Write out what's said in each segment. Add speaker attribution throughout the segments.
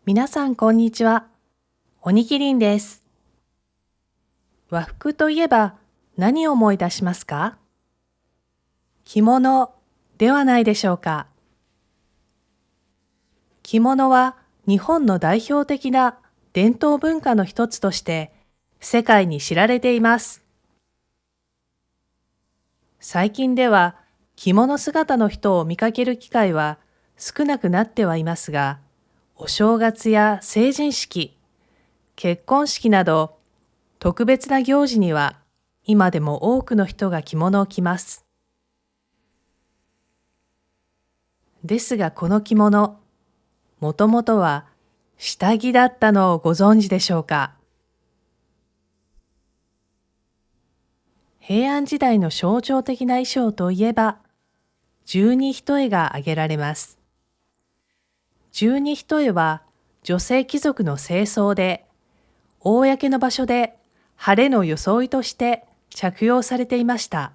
Speaker 1: 皆さんこんにちは。おにぎりんです。和服といえば何を思い出しますか？着物ではないでしょうか。着物は日本の代表的な伝統文化の一つとして世界に知られています。最近では着物姿の人を見かける機会は少なくなってはいますが、お正月や成人式、結婚式など特別な行事には今でも多くの人が着物を着ます。ですがこの着物、もともとは下着だったのをご存知でしょうか？平安時代の象徴的な衣装といえば、十二単が挙げられます。十二単は女性貴族の正装で、公の場所で晴れの装いとして着用されていました。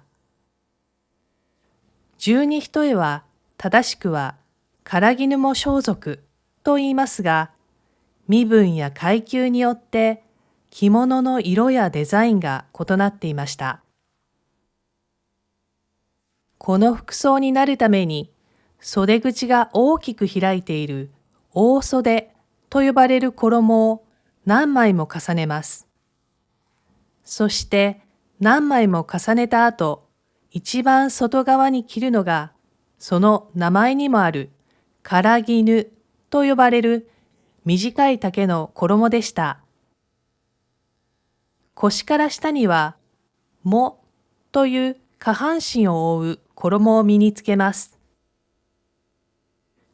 Speaker 1: 十二単は正しくは唐絹装束と言いますが、身分や階級によって着物の色やデザインが異なっていました。この服装になるために、袖口が大きく開いている大袖と呼ばれる衣を何枚も重ねます。そして何枚も重ねた後、一番外側に着るのが、その名前にもある唐絹と呼ばれる短い丈の衣でした。腰から下には、もという下半身を覆う衣を身につけます。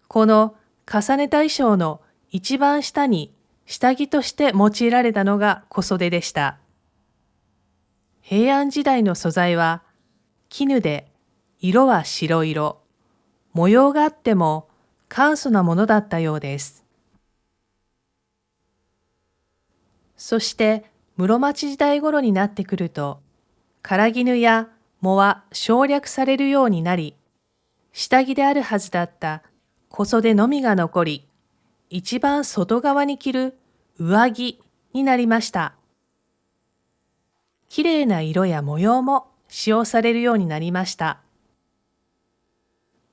Speaker 1: この重ねた衣装の一番下に下着として用いられたのが小袖でした。平安時代の素材は絹で、色は白色、模様があっても簡素なものだったようです。そして室町時代頃になってくると、唐絹や藻は省略されるようになり、下着であるはずだった小袖のみが残り、一番外側に着る上着になりました。綺麗な色や模様も使用されるようになりました。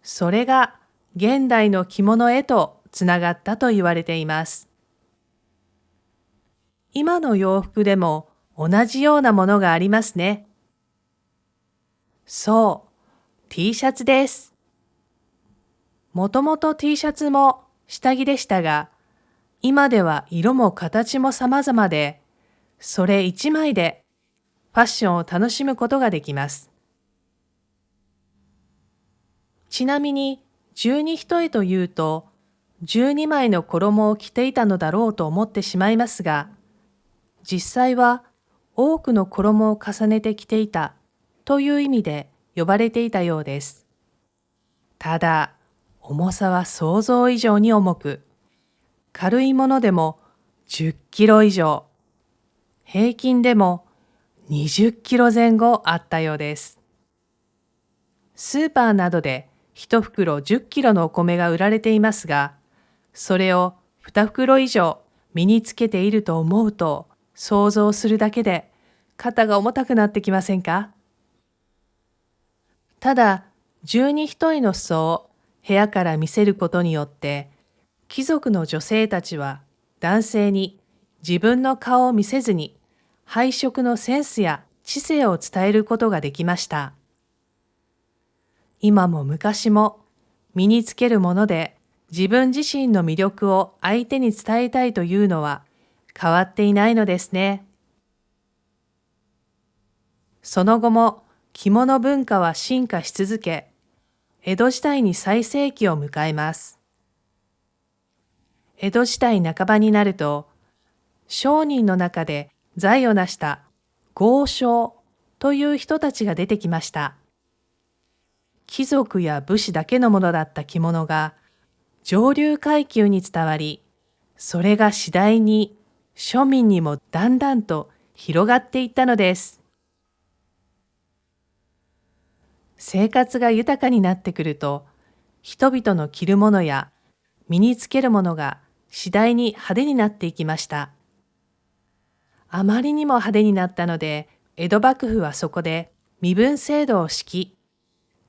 Speaker 1: それが現代の着物へとつながったと言われています。今の洋服でも同じようなものがありますね。そう、T シャツです。もともと T シャツも下着でしたが、今では色も形も様々で、それ一枚でファッションを楽しむことができます。ちなみに、十二単というと、12枚の衣を着ていたのだろうと思ってしまいますが、実際は多くの衣を重ねて着ていたという意味で呼ばれていたようです。ただ、重さは想像以上に重く、軽いものでも10キロ以上、平均でも20キロ前後あったようです。スーパーなどで1袋10キロのお米が売られていますが、それを2袋以上身につけていると思うと、想像するだけで肩が重たくなってきませんか？ただ、十二単の裾を部屋から見せることによって、貴族の女性たちは男性に自分の顔を見せずに配色のセンスや知性を伝えることができました。今も昔も身につけるもので自分自身の魅力を相手に伝えたいというのは変わっていないのですね。その後も着物文化は進化し続け、江戸時代に最盛期を迎えます。江戸時代半ばになると、商人の中で財を成した豪商という人たちが出てきました。貴族や武士だけのものだった着物が上流階級に伝わり、それが次第に庶民にもだんだんと広がっていったのです。生活が豊かになってくると、人々の着るものや身につけるものが次第に派手になっていきました。あまりにも派手になったので、江戸幕府はそこで身分制度を敷き、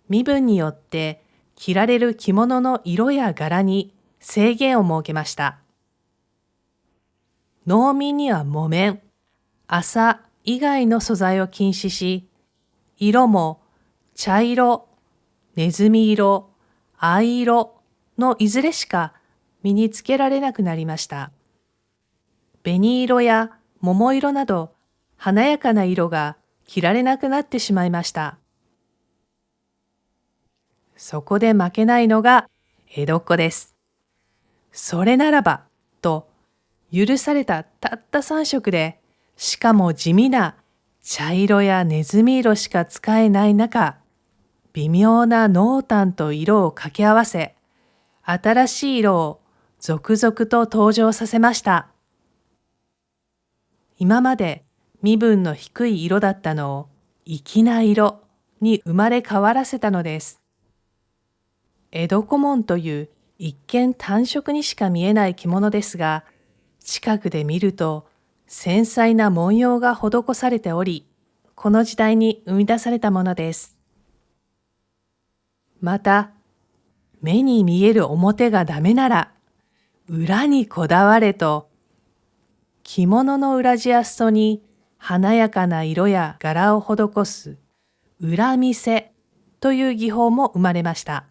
Speaker 1: 身分によって着られる着物の色や柄に制限を設けました。農民には木綿、麻以外の素材を禁止し、色も茶色、ネズミ色、藍色のいずれしか身につけられなくなりました。紅色や桃色など華やかな色が着られなくなってしまいました。そこで負けないのが江戸っ子です。それならば、と許されたたった3色で、しかも地味な茶色やネズミ色しか使えない中、微妙な濃淡と色を掛け合わせ、新しい色を続々と登場させました。今まで身分の低い色だったのを粋な色に生まれ変わらせたのです。江戸小紋という一見単色にしか見えない着物ですが、近くで見ると繊細な文様が施されており、この時代に生み出されたものです。また、目に見える表がダメなら、裏にこだわれと、着物の裏地や裾に華やかな色や柄を施す裏見せという技法も生まれました。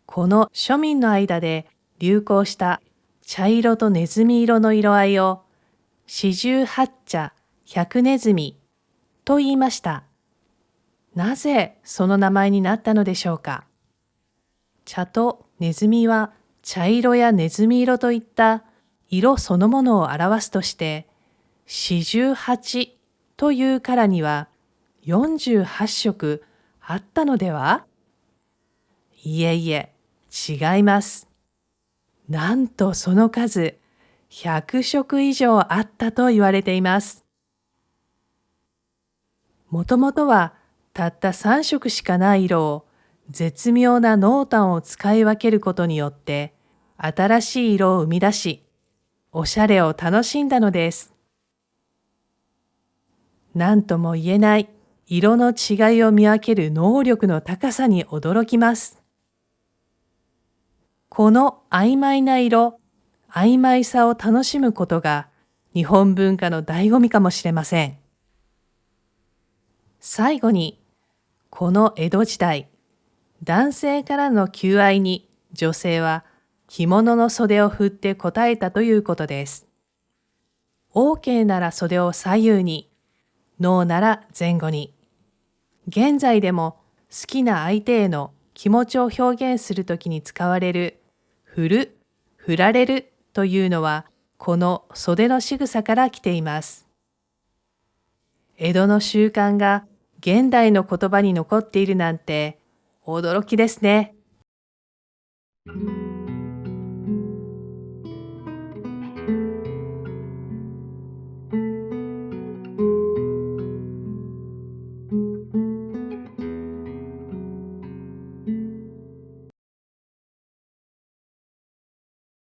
Speaker 1: この庶民の間で流行した茶色とネズミ色の色合いを四十八茶百ネズミと言いました。なぜその名前になったのでしょうか。茶とネズミは茶色やネズミ色といった色そのものを表すとして、四十八というからには48色あったのでは？いえいえ、違います。なんとその数100色以上あったと言われています。もともとはたった3色しかない色を絶妙な濃淡を使い分けることによって新しい色を生み出し、おしゃれを楽しんだのです。何とも言えない色の違いを見分ける能力の高さに驚きます。この曖昧な色、曖昧さを楽しむことが日本文化の醍醐味かもしれません。最後に、この江戸時代、男性からの求愛に女性は着物の袖を振って答えたということです。OK なら袖を左右に、ノーなら前後に。現在でも好きな相手への気持ちを表現するときに使われる振る、振られるというのはこの袖の仕草から来ています。江戸の習慣が現代の言葉に残っているなんて驚きですね。